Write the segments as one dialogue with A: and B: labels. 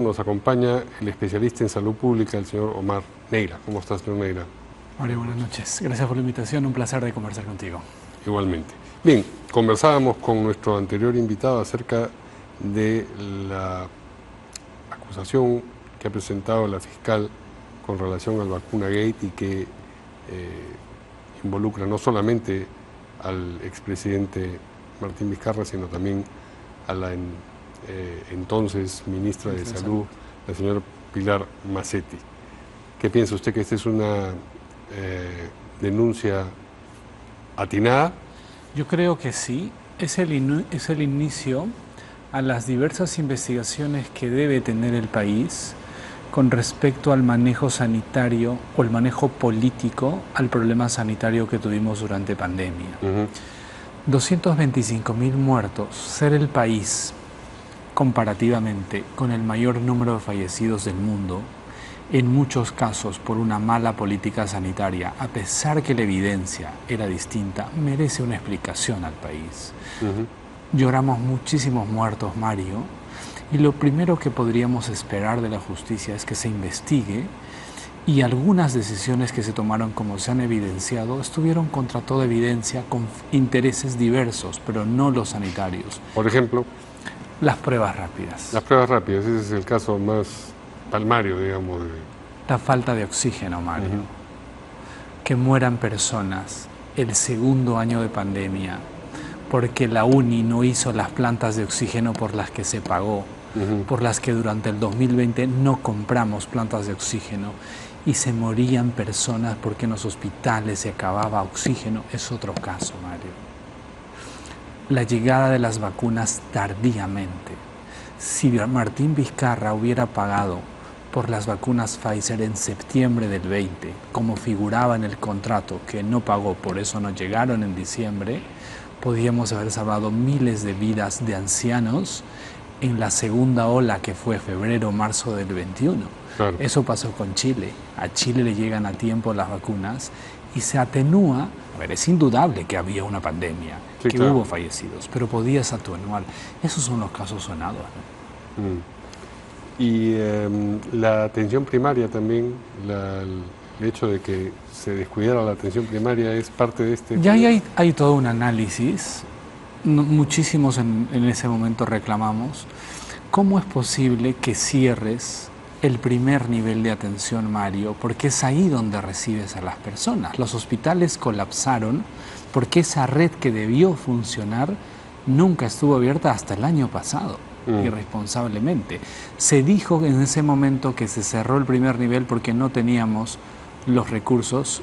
A: Nos acompaña el especialista en salud pública, el señor Omar Neira. ¿Cómo estás, señor Neira?
B: Mario, buenas noches. Gracias por la invitación. Un placer de conversar contigo.
A: Igualmente. Bien, conversábamos con nuestro anterior invitado acerca de la acusación que ha presentado la fiscal con relación al vacuna Gate y que involucra no solamente al expresidente Martín Vizcarra, sino también a la entonces ministra de Salud, la señora Pilar Macetti. ¿Qué piensa usted, que esta es una denuncia atinada?
B: Yo creo que sí. Es el inicio a las diversas investigaciones que debe tener el país con respecto al manejo sanitario o el manejo político al problema sanitario que tuvimos durante pandemia. 225.000 muertos, ser el país comparativamente con el mayor número de fallecidos del mundo, en muchos casos por una mala política sanitaria, a pesar que la evidencia era distinta, merece una explicación al país. Lloramos muchísimos muertos, Mario, y lo primero que podríamos esperar de la justicia es que se investigue, y algunas decisiones que se tomaron, como se han evidenciado, estuvieron contra toda evidencia con intereses diversos, pero no los sanitarios.
A: Por ejemplo,
B: las pruebas rápidas.
A: Las pruebas rápidas, ese es el caso más palmario, digamos.
B: La falta de oxígeno, Mario. Que mueran personas el segundo año de pandemia porque la UNI no hizo las plantas de oxígeno por las que se pagó, por las que durante el 2020 no compramos plantas de oxígeno y se morían personas porque en los hospitales se acababa oxígeno, es otro caso, Mario. La llegada de las vacunas tardíamente. Si Martín Vizcarra hubiera pagado por las vacunas Pfizer en septiembre del 20, como figuraba en el contrato, que no pagó, por eso no llegaron en diciembre, podíamos haber salvado miles de vidas de ancianos en la segunda ola, que fue febrero, marzo del 21.
A: Claro.
B: Eso pasó con Chile. A Chile le llegan a tiempo las vacunas y se atenúa. A ver, es indudable que había una pandemia, sí, que hubo fallecidos, pero podías atenuar. Esos son los casos sonados, ¿no?
A: Y la atención primaria también, el hecho de que se descuidara la atención primaria es parte de este...
B: Ya hay todo un análisis, muchísimos en ese momento reclamamos, ¿cómo es posible que cierres el primer nivel de atención, Mario? Porque es ahí donde recibes a las personas. Los hospitales colapsaron porque esa red que debió funcionar nunca estuvo abierta hasta el año pasado, irresponsablemente. Se dijo en ese momento que se cerró el primer nivel porque no teníamos los recursos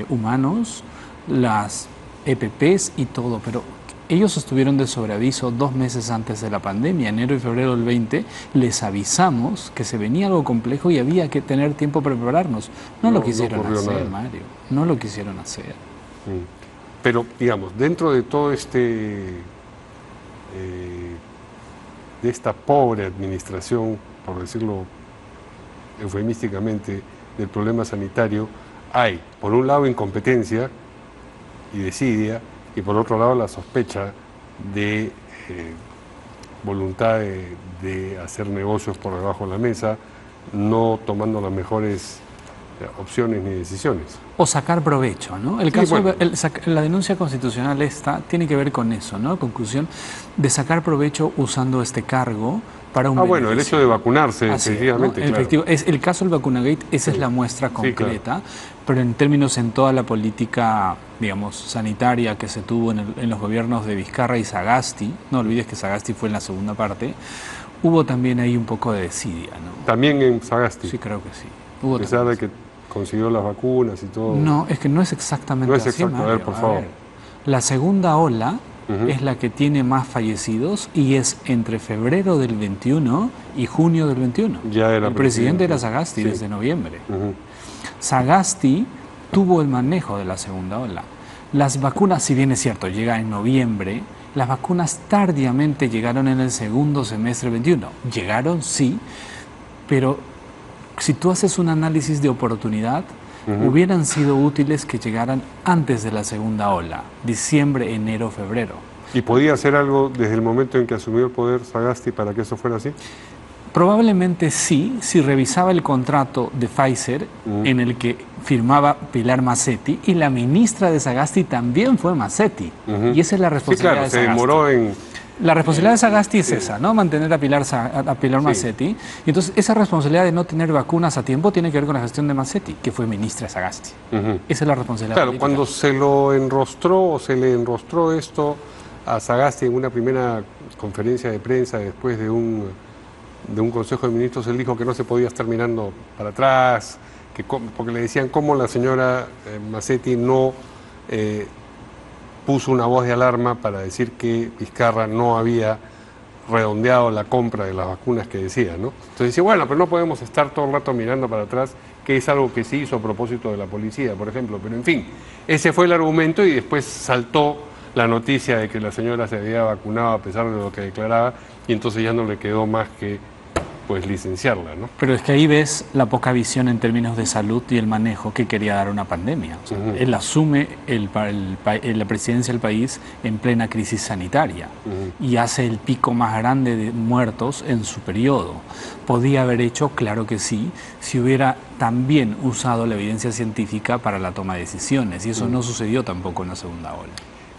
B: humanos, las EPPs y todo, pero ellos estuvieron de sobreaviso 2 meses antes de la pandemia, enero y febrero del 20, les avisamos que se venía algo complejo y había que tener tiempo para prepararnos. No lo quisieron hacer, Mario, no lo quisieron hacer.
A: Pero, digamos, dentro de todo de esta pobre administración, por decirlo eufemísticamente, del problema sanitario, hay, por un lado, incompetencia y desidia, y por otro lado la sospecha de voluntad de hacer negocios por debajo de la mesa, no tomando las mejores opciones ni decisiones.
B: O sacar provecho, ¿no? El caso, sí, bueno, la denuncia constitucional tiene que ver con eso, ¿no? Conclusión de sacar provecho usando este cargo para un beneficio.
A: Bueno, el hecho de vacunarse, efectivamente,
B: ¿no? Claro. Es el caso del Vacunagate, esa es la muestra concreta, sí, claro. Pero en términos en toda la política, digamos, sanitaria que se tuvo en los gobiernos de Vizcarra y Sagasti, no olvides que Sagasti fue en la segunda parte, hubo también ahí un poco de desidia, ¿no?
A: ¿También en Sagasti?
B: Sí, creo que sí.
A: A pesar de que consiguió las vacunas y todo.
B: No, es que no es exactamente así,
A: exacto.
B: Mario.
A: A ver, por favor.
B: La segunda ola es la que tiene más fallecidos y es entre febrero del 21 y junio del 21.
A: Ya era
B: el presidente era Sagasti, sí, desde noviembre. Sagasti tuvo el manejo de la segunda ola. Las vacunas, si bien es cierto, llegan en noviembre, las vacunas tardíamente llegaron en el segundo semestre del 21. Llegaron, sí, pero si tú haces un análisis de oportunidad, hubieran sido útiles que llegaran antes de la segunda ola, diciembre, enero, febrero.
A: ¿Y podía hacer algo desde el momento en que asumió el poder Sagasti para que eso fuera así?
B: Probablemente sí, si revisaba el contrato de Pfizer en el que firmaba Pilar Massetti, y la ministra de Sagasti también fue Massetti. Y esa es la responsabilidad de Sagasti.
A: Se demoró en...
B: La responsabilidad de Sagasti es esa, ¿no? Mantener a Pilar Massetti. Y entonces esa responsabilidad de no tener vacunas a tiempo tiene que ver con la gestión de Massetti, que fue ministra de Sagasti. Esa es la responsabilidad política.
A: Cuando se lo enrostró o se le enrostró esto a Sagasti en una primera conferencia de prensa después de un Consejo de Ministros, él dijo que no se podía estar mirando para atrás, porque le decían cómo la señora Massetti no puso una voz de alarma para decir que Vizcarra no había redondeado la compra de las vacunas que decía, ¿no? Entonces dice, bueno, pero no podemos estar todo el rato mirando para atrás, que es algo que se hizo a propósito de la policía, por ejemplo. Pero en fin, ese fue el argumento, y después saltó la noticia de que la señora se había vacunado a pesar de lo que declaraba, y entonces ya no le quedó más que pues licenciarla, ¿no?
B: Pero es que ahí ves la poca visión en términos de salud y el manejo que quería dar una pandemia. O sea, él asume la presidencia del país en plena crisis sanitaria y hace el pico más grande de muertos en su periodo. ¿Podía haber hecho? Claro que sí, si hubiera también usado la evidencia científica para la toma de decisiones, y eso no sucedió tampoco en la segunda ola.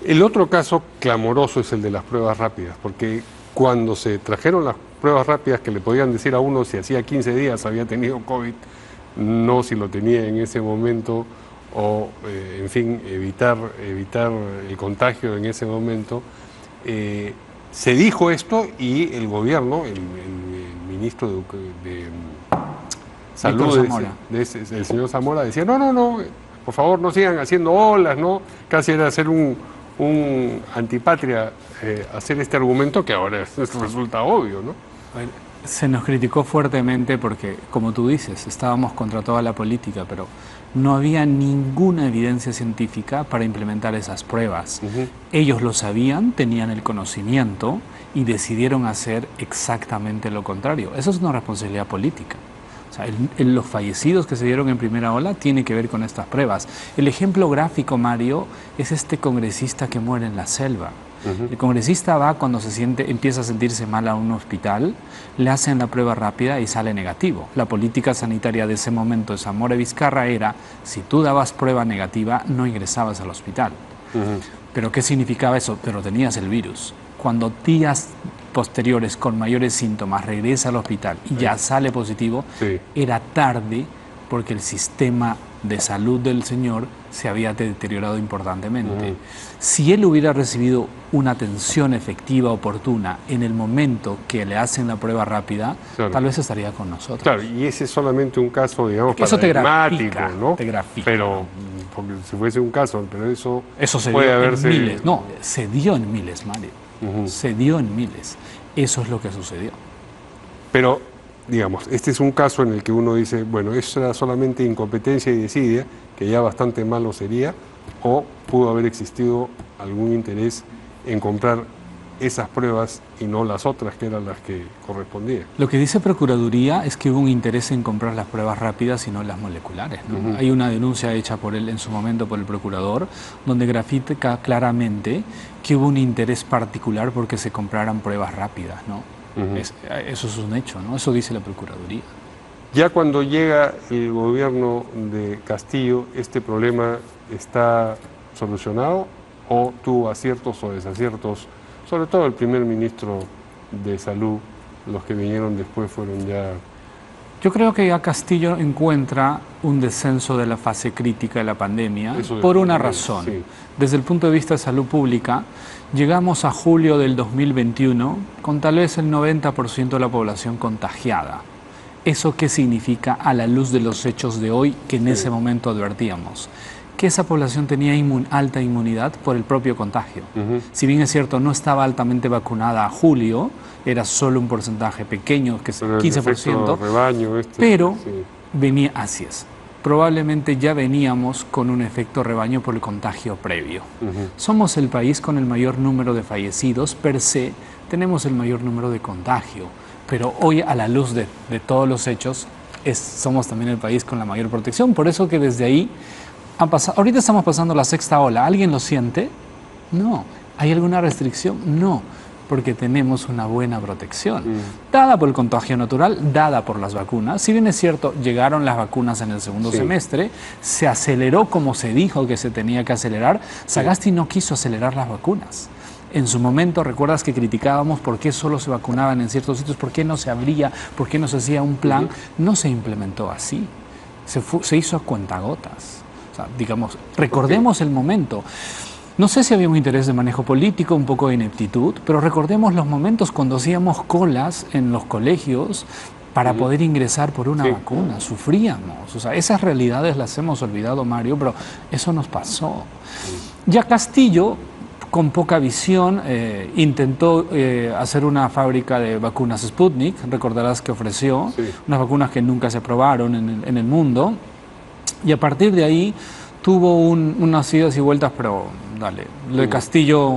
A: El otro caso clamoroso es el de las pruebas rápidas, porque cuando se trajeron las pruebas rápidas que le podían decir a uno si hacía 15 días había tenido COVID, no si lo tenía en ese momento, o en fin, evitar el contagio en ese momento, se dijo esto, y el gobierno, el ministro de Salud, el señor Zamora, decía, no, por favor no sigan haciendo olas, ¿no? Casi era hacer un antipatria hacer este argumento, que ahora resulta obvio, ¿no?
B: Se nos criticó fuertemente porque, como tú dices, estábamos contra toda la política, pero no había ninguna evidencia científica para implementar esas pruebas. Ellos lo sabían, tenían el conocimiento y decidieron hacer exactamente lo contrario. Eso es una responsabilidad política. O sea, los fallecidos que se dieron en primera ola tiene que ver con estas pruebas. El ejemplo gráfico, Mario, es este congresista que muere en la selva. El congresista va cuando empieza a sentirse mal a un hospital, le hacen la prueba rápida y sale negativo. La política sanitaria de ese momento de Zamora y Vizcarra era, si tú dabas prueba negativa, no ingresabas al hospital. ¿Pero qué significaba eso? Pero tenías el virus. Cuando días posteriores con mayores síntomas regresa al hospital y ya sale positivo, era tarde, porque el sistema de salud del señor se había deteriorado importantemente. Si él hubiera recibido una atención efectiva, oportuna, en el momento que le hacen la prueba rápida, tal vez estaría con nosotros.
A: Claro, y ese es solamente un caso, digamos,
B: eso
A: paradigmático, ¿no?
B: Te grafica.
A: Pero, porque si fuese un caso, pero eso
B: se
A: puede
B: dio
A: haberse...
B: en miles. No, se dio en miles, Mario. Se dio en miles. Eso es lo que sucedió.
A: Pero, digamos, este es un caso en el que uno dice, bueno, eso era solamente incompetencia y desidia, que ya bastante malo sería, o pudo haber existido algún interés en comprar esas pruebas y no las otras, que eran las que correspondían.
B: Lo que dice Procuraduría es que hubo un interés en comprar las pruebas rápidas y no las moleculares, ¿no? Hay una denuncia hecha por él en su momento, por el procurador, donde grafica claramente que hubo un interés particular porque se compraran pruebas rápidas, ¿no? Eso es un hecho, ¿no? Eso dice la Procuraduría.
A: Ya cuando llega el gobierno de Castillo, ¿este problema está solucionado o tuvo aciertos o desaciertos? Sobre todo el primer ministro de Salud, los que vinieron después fueron ya...
B: Yo creo que ya Castillo encuentra un descenso de la fase crítica de la pandemia por una razón. Desde el punto de vista de salud pública, llegamos a julio del 2021 con tal vez el 90% de la población contagiada. ¿Eso qué significa a la luz de los hechos de hoy que en ese momento advertíamos? Que esa población tenía alta inmunidad por el propio contagio. Si bien es cierto, no estaba altamente vacunada a julio, era solo un porcentaje pequeño, que es 15%,
A: rebaño,
B: pero venía, así es. Probablemente ya veníamos con un efecto rebaño por el contagio previo. Somos el país con el mayor número de fallecidos, per se, tenemos el mayor número de contagio, pero hoy a la luz de todos los hechos, somos también el país con la mayor protección, por eso que desde ahí ahorita estamos pasando la sexta ola. ¿Alguien lo siente? No. ¿Hay alguna restricción? No. porque tenemos una buena protección, dada por el contagio natural, dada por las vacunas. Si bien es cierto, llegaron las vacunas en el segundo semestre, se aceleró como se dijo que se tenía que acelerar. Sagasti no quiso acelerar las vacunas. En su momento, recuerdas que criticábamos por qué solo se vacunaban en ciertos sitios, por qué no se abría, por qué no se hacía un plan. No se implementó así, se hizo a cuentagotas. O sea, digamos, recordemos el momento. No sé si había un interés de manejo político, un poco de ineptitud, pero recordemos los momentos cuando hacíamos colas en los colegios para poder ingresar por una vacuna. Sufríamos. O sea, esas realidades las hemos olvidado, Mario, pero eso nos pasó. Ya Castillo, con poca visión, intentó hacer una fábrica de vacunas Sputnik. Recordarás que ofreció unas vacunas que nunca se probaron en el mundo. Y a partir de ahí tuvo unas idas y vueltas, pero dale, lo de Castillo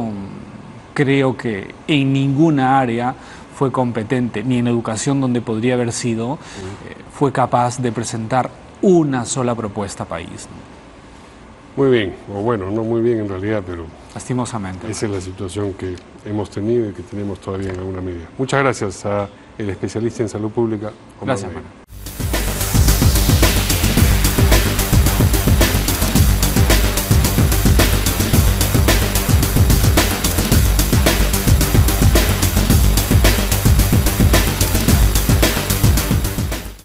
B: creo que en ninguna área fue competente, ni en educación, donde podría haber sido, fue capaz de presentar una sola propuesta país, ¿no?
A: Muy bien, o bueno, no muy bien en realidad, pero
B: lastimosamente.
A: Esa es la situación que hemos tenido y que tenemos todavía en alguna medida. Muchas gracias al especialista en salud pública.
B: Gracias, Manuel.